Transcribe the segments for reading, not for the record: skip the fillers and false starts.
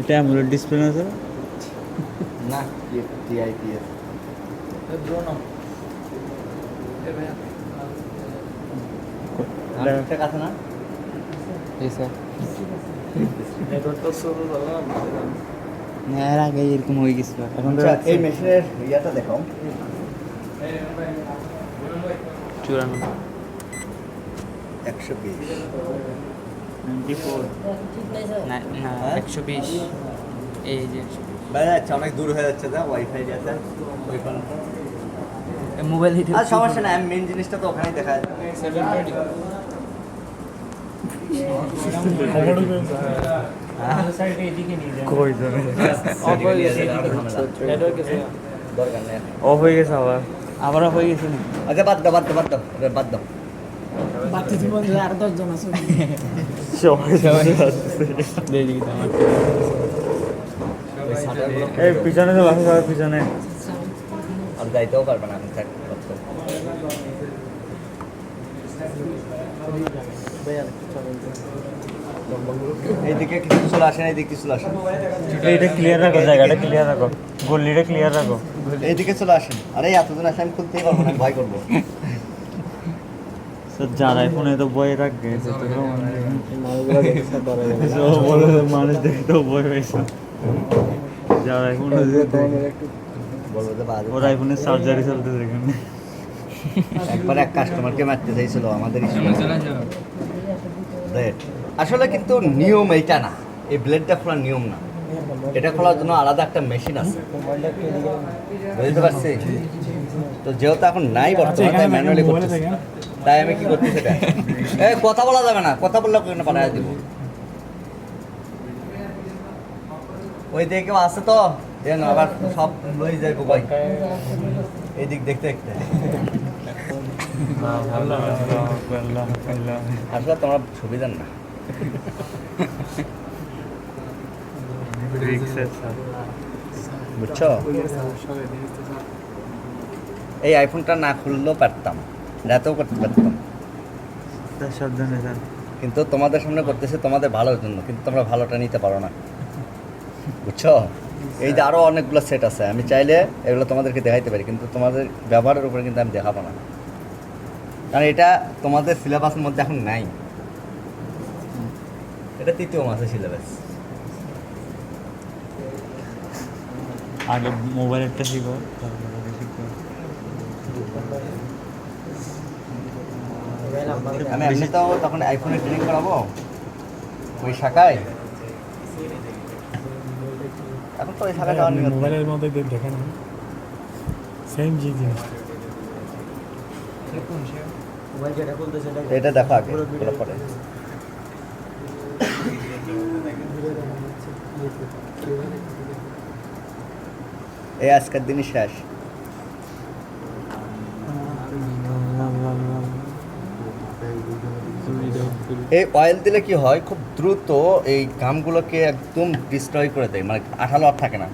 এটা AMOLED display না sir? না, টিআইপিএস ঠিক আছে না? এর আগে এরকম হয়ে গেছিল, এখন তো এই মেশিনের ইয়াটা দেখো। 94 120 94 না 120 এই যে বাইরে যাচ্ছে, অনেক দূর হয়ে যাচ্ছে, যা ওয়াইফাই আছে ওই পর্যন্ত। মোবাইল হিট আর সমস্যা নাই, মেন জিনিসটা তো ওখানেই দেখা যায়। কই যাবে? দরকার নেই। অফ হয়ে গেছে আবার হয়ে গেছে না? আচ্ছা বাদ দাও, বাদ দাও, বাদ দাও, বাদ দাও। বাতি দিব আর 10 জন আছে। সবাই দেখি তো আমার এই পিছনে তো বাসা, সবার পিছনে আর যাইতেও পারবে না, আমি থাকতে পারতো। এইদিকে কিছু চলে আসেন, এইদিকে কিছু চলে আসেন, এইটা ক্লিয়ার রাখো, জায়গাটা ক্লিয়ার রাখো, গল্লিটা ক্লিয়ার রাখো। এইদিকে চলে আসেন। আরে এতজন আসে, আমি খুলতেই পারবো না, আমি ভয় করবো। যার আইফোনে তো বই রাখবে, মানুষ দেখে তো বই হয়েছে। যার আইফোনে বলবো যে বাজে। ওর আইফোনের সার্জারি চলতেছে এখানে। একবার এক কাস্টমারকে মারতে চাইছিল আমাদের আসলে কিন্তু নিয়ম এইটা না, এই ব্লেডটা খোলার নিয়ম না, এটা খোলার জন্য আলাদা একটা মেশিন আছে, বুঝতে পারছি? তো যেহেতু এখন নাই বর্তমানে, তাই ম্যানুয়ালি করতেছি। তাই আমি কি করতেছি এটা, এই কথা বলা যাবে না, কথা বললে ওখানে পাঠায় দিব। ওই দিকে কেউ আছে তো যেন আবার সব লই যায় ভাই, এইদিক দেখতে দেখতে। আসলে তোমরা ছবি দেন না, বুঝছো? এই আইফোনটা না খুললেও পারতাম, রাতেও করতে পারতাম, সাবধানে যান। কিন্তু তোমাদের সামনে করতেছে তোমাদের ভালোর জন্য, কিন্তু তোমরা ভালোটা নিতে পারো না, বুঝছো? এই যে আরও অনেকগুলো সেট আছে, আমি চাইলে এগুলো তোমাদেরকে দেখাইতে পারি, কিন্তু তোমাদের ব্যবহারের উপরে কিন্তু আমি দেখাবো না, কারণ এটা তোমাদের সিলেবাসের মধ্যে এখন নাই। এটা 3য় মাসের সিলেবাস। আগে মোবাইলেরটা শিখো, তারপরে শিখো। আমি এমনিতেও তখন আইফোনে ট্রেনিং করাবো ওই শাখায়, এখন তো ওই শাখায় যাওয়ার নিয়ত নেই। মোবাইলের মধ্যে দেখেন সেম জিনিস। এটা দেখো আগে, ওটা পরে। এই আজকের দিনই শেষ। এই অয়েল দিলে কি হয়, খুব দ্রুত এই গামগুলোকে একদম ডিস্ট্রয় করে দেয়, মানে আঠালো আর থাকে না।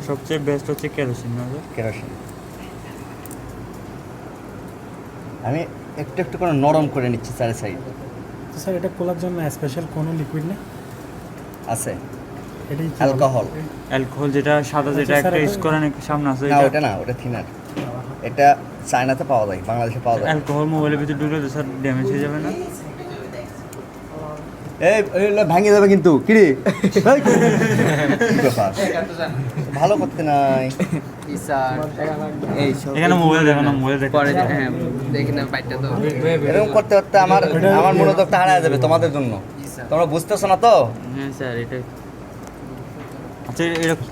সবচেয়ে বেস্ট হচ্ছে কেরোসিন, না কেরোসিন। আমি একটু একটু করে নরম করে নিচ্ছি চারি সাইড। তো স্যার এটা খোলার জন্য স্পেশাল কোনো লিকুইড নেই? আছে এটাই অ্যালকোহল। অ্যালকোহল যেটা সাদা, যেটা একটা ইউজ করেন সামনে আছে, না ওটা না, ওটা থিনার। এটা চায়নাতে পাওয়া যায়, বাংলাদেশে পাওয়া যায়। অ্যালকোহল মোবাইলের ভিতরে ঢুকলে তো স্যার ড্যামেজ হয়ে যাবে না? এই ভাঙিয়ে যাবে কিন্তু, কি রে? ভালো করতে নাই। এখানে মোবাইল দেখো না, মোবাইল দেখো। এরকম করতে করতে আমার মনোযোগটা হারায় যাবে তোমাদের জন্য, তোমরা বুঝতেছো না তো। হ্যাঁ স্যার, এটাই। আচ্ছা এরকম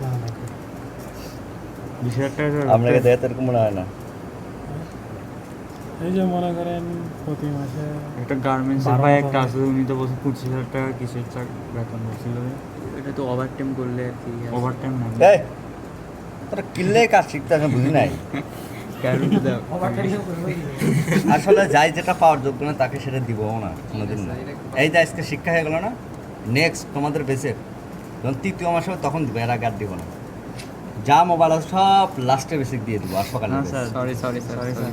20,000 টাকা আপনাকে দেখতে এরকম মনে হয় না। এই যে মনে করেন প্রতি মাসে একটা গার্মেন্টস ভাই একটা আছে, উনি তো বলছে 25,000 টাকা কিসের বেতন বলছিল। এটা তো ওভার টাইম করলে আর কি। ওভার টাইম না, এই তোরা কিনলে কাজ শিখতে আমি বুঝি নাই। আসলে যাই যেটা পাওয়ার যোগ্য না তাকে সেটা দিবও না কোনোদিন না। এই যে আজকে শিক্ষা হয়ে গেল না, নেক্সট তোমাদের বেসে যখন 3য় মাসে হবে তখন দিব, এর আগে আর দিব না। যা মোবাইল আছে সব লাস্টে বেসিক দিয়ে দেবো আর সকালে না basic। Sir sorry sorry sorry sir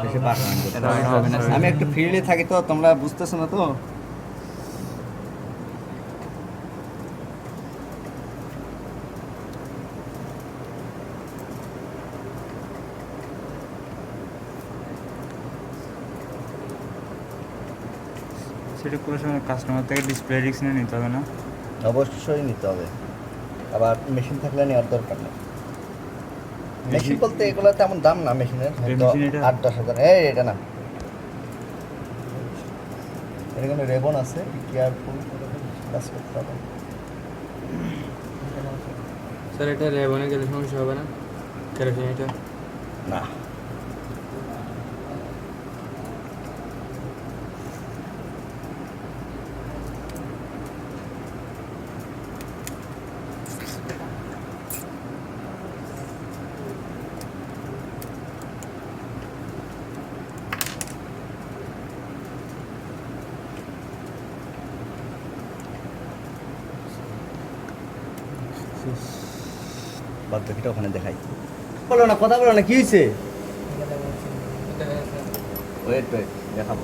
বেশি পারফরমেন্স করতে এটা হবে। হবে না, আমি একটু ফ্রিলি থাকি তো তোমরা বুঝতেছো না তো। সেটা কোনো সময় কাস্টমার থেকে ডিসপ্লে রিস্ক নিয়ে নিতে হবে না? অবশ্যই নিতে হবে, আবার মেশিন থাকলে নেওয়ার দরকার নেই। মেশিন বলতে এগুলো তেমন দাম না মেশিনের, এই machine এটা? 8-10 হাজার। এই এটা না, এখানে রেবন আছে, কেয়ারফুল কাজ করতে হবে। স্যার এটা রেবনে গেলে সমস্যা হবে না? কেরোসিন এটা না, বাদ বাকিটা ওখানে দেখাই। বলো না, কথা বলো না, কি হয়েছে? ওয়েট ওয়েট দেখাবো।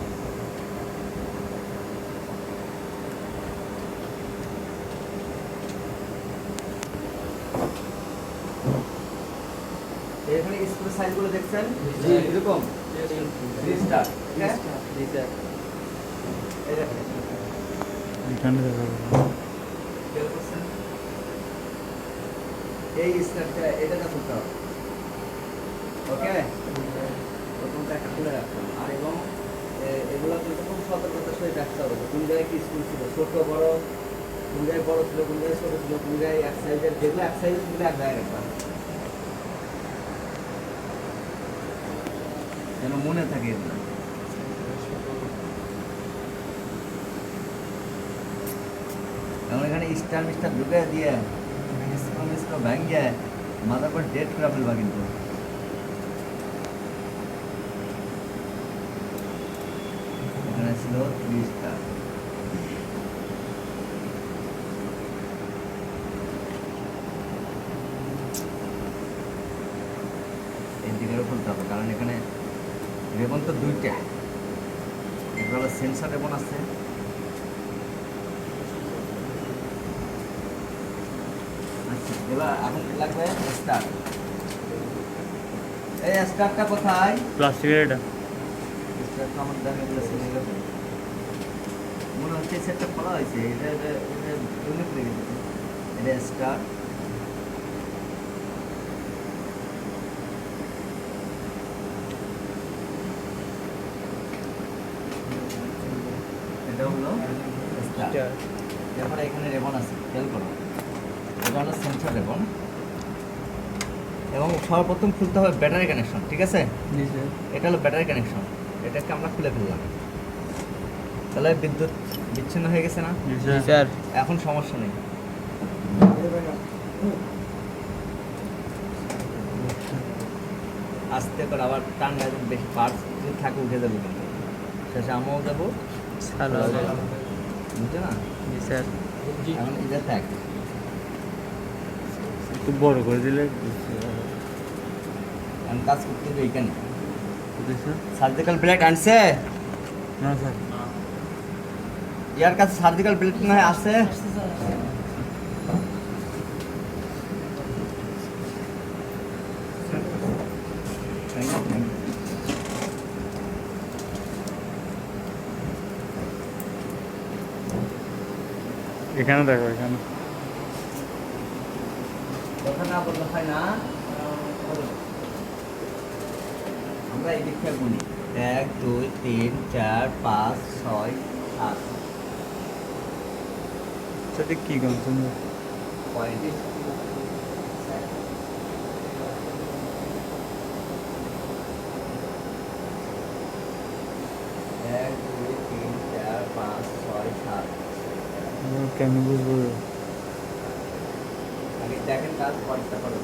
এখানে স্কুল সাইজগুলো দেখছেন এরকম 3 স্টার, ঠিক আছে? জি স্যার। এই দেখেন, এখানে দেখাবো। খেয়াল করছেন? এই স্টারটা এটা খুলতে হবে, ওকে? প্রথমটা একটা খুলে রাখতাম, আর এবং এগুলো কিন্তু খুব সতর্কতার সহিত রাখতে হবে। কোন জায়গায় কি স্কুল ছিল, ছোট বড়, কোন জায়গায় বড় ছিল, কোন জায়গায় ছোট ছিল, কোন জায়গায় এক সাইজের, যেগুলো এক সাইজের সেগুলো এক জায়গায় রাখতাম, যেন মনে থাকে এগুলো। এখন এখানে স্টার মিস্টার ঢুকে দিয়ে স্ক্রো ভেঙে মাথার পর ডেট করে ফেলবা কিন্তু। এখানে ছিল 3 স্টার, এই দিকেরও খুলতে হবে, কারণ এখানে রেবন তো 2টা, একটা হলো সেন্সর রেবন আছে, আচ্ছা এবার এখন লাগবে স্টার। এই স্টারটা কোথায়? প্লাস্টিকের এটা স্টারটা আমার দাম এগুলো ছিল গেছে, মনে হচ্ছে সেটটা খোলা হয়েছে, এটা এটা এটা ইউনিট লেগে গেছে। এটা স্টার, এটা হলো স্টার। এরপরে এখানে রেবন আছে, খেয়াল করো, এটা হলো সেন্সর রেবন। এবং সর্বপ্রথম খুলতে হবে ব্যাটারি কানেকশন, ঠিক আছে? জি স্যার। এটা হলো ব্যাটারি কানেকশন, এটাকে আমরা খুলে ফেললাম, তাহলে বিদ্যুৎ বিচ্ছিন্ন হয়ে গেছে না? জি জি স্যার। স্যার। এখন সমস্যা নেই। আস্তে করে আবার টান বেশি পার্টস যদি থাকে উঠে যাবে, কিন্তু শেষে আমও যাবো, ভালো হবে। বুঝছে না? জি স্যার। এখন এটা থাক, একটু বড় করে দিলে এখন কাজ করতে হবে এইখানে। বুঝলি স্যার? সার্জিক্যাল ব্লেড আনছে? না স্যার, ইয়ার কাছে সার্জিক্যাল ব্লেড না হয় আছে? এখানে দেখো, এখানে কথা না বললে হয় না। আমরা এই দিকটা গুনি, 1 2 3 4 5 6 7 সেটা কি করছেন? পয়েন্ট। এক দুই তিন চার পাঁচ ছয় সাত। কেন বুঝবো? আগে দেখেন কাজ পরেরটা করো।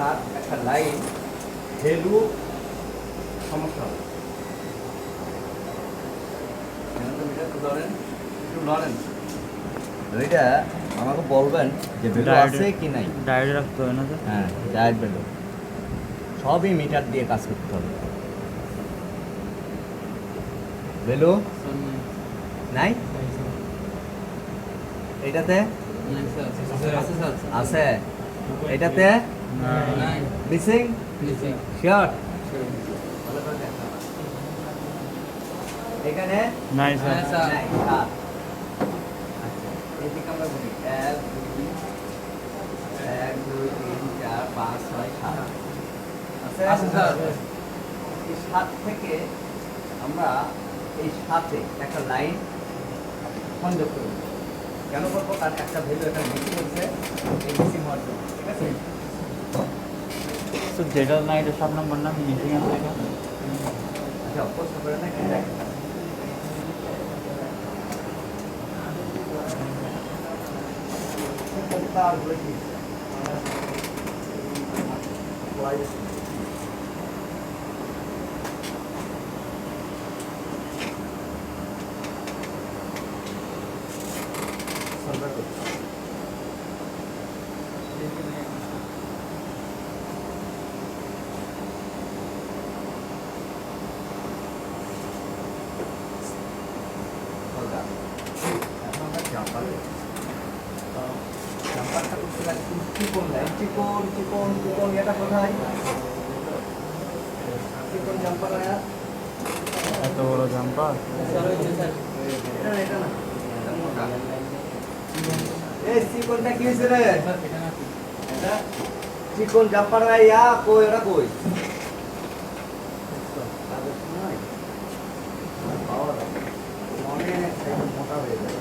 স্যার একটা লাইন ভ্যালু সমস্যা হবে। একটু লড়েন, এটা আমাকে বলবেন যে ভ্যালু আছে কি নাই। ডায়েরি রাখতে হবে না স্যার? হ্যাঁ, ডায়েট ভ্যালু সবই মিটার দিয়ে কাজ করতে হবে। ভ্যালু নাই এটাতে আছে, এটাতে মিসিং শিওর। এখানে নাই স্যার। নাই, আর এদিকে আমরা বলি 1 2 1 2 3 4 5 6 7 আছে স্যার। এই 7 থেকে আমরা এই 7-এ একটা লাইন সংযোগ করব। কেন করবো? কারণ একটা ভ্যালু এখানে মিসিং হচ্ছে, এই মিসিং হওয়ার জন্য, ঠিক আছে? তো যেটা না এটা 7 নম্বর না মিটিং আছে এটা। আচ্ছা, প্রশ্ন করে না কি দেখেন। তার বলে কি চিকন এটা কোথায়? চিকন জাম্পার আয়া এত বড় জাম্পার। এটা না, এটা না, এটা মোটা। এই চিকনটা কি হয়েছে রে? এটা চিকন জাম্পার আয়া কই, এটা কই? অনেক মোটা হয়ে যায়।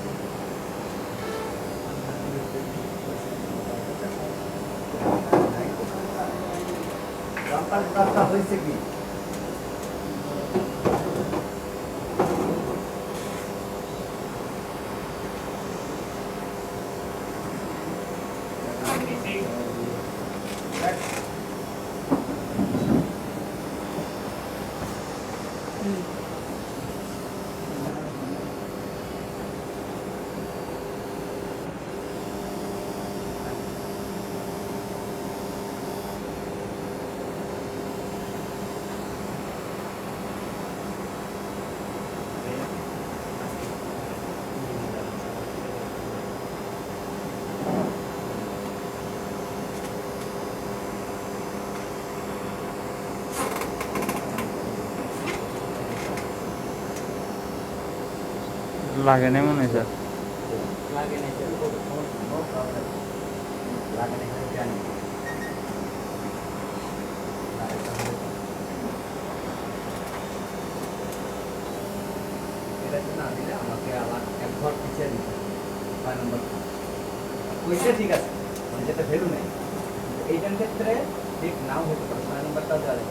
জাম্পার কাজটা হয়েছে কি? লাগে না মনে হয় স্যার। লাগে না, লাগে না, জানি। এটা না দিলে আমাকে আবার এক ঘর পিছিয়ে দিতে হবে 5 নম্বর। ওইটা ঠিক আছে, মানে যেটা ভ্যালু নেই। এইটার ক্ষেত্রে ঠিক নাও হতে পারে, 6 নম্বরটাও যাবে।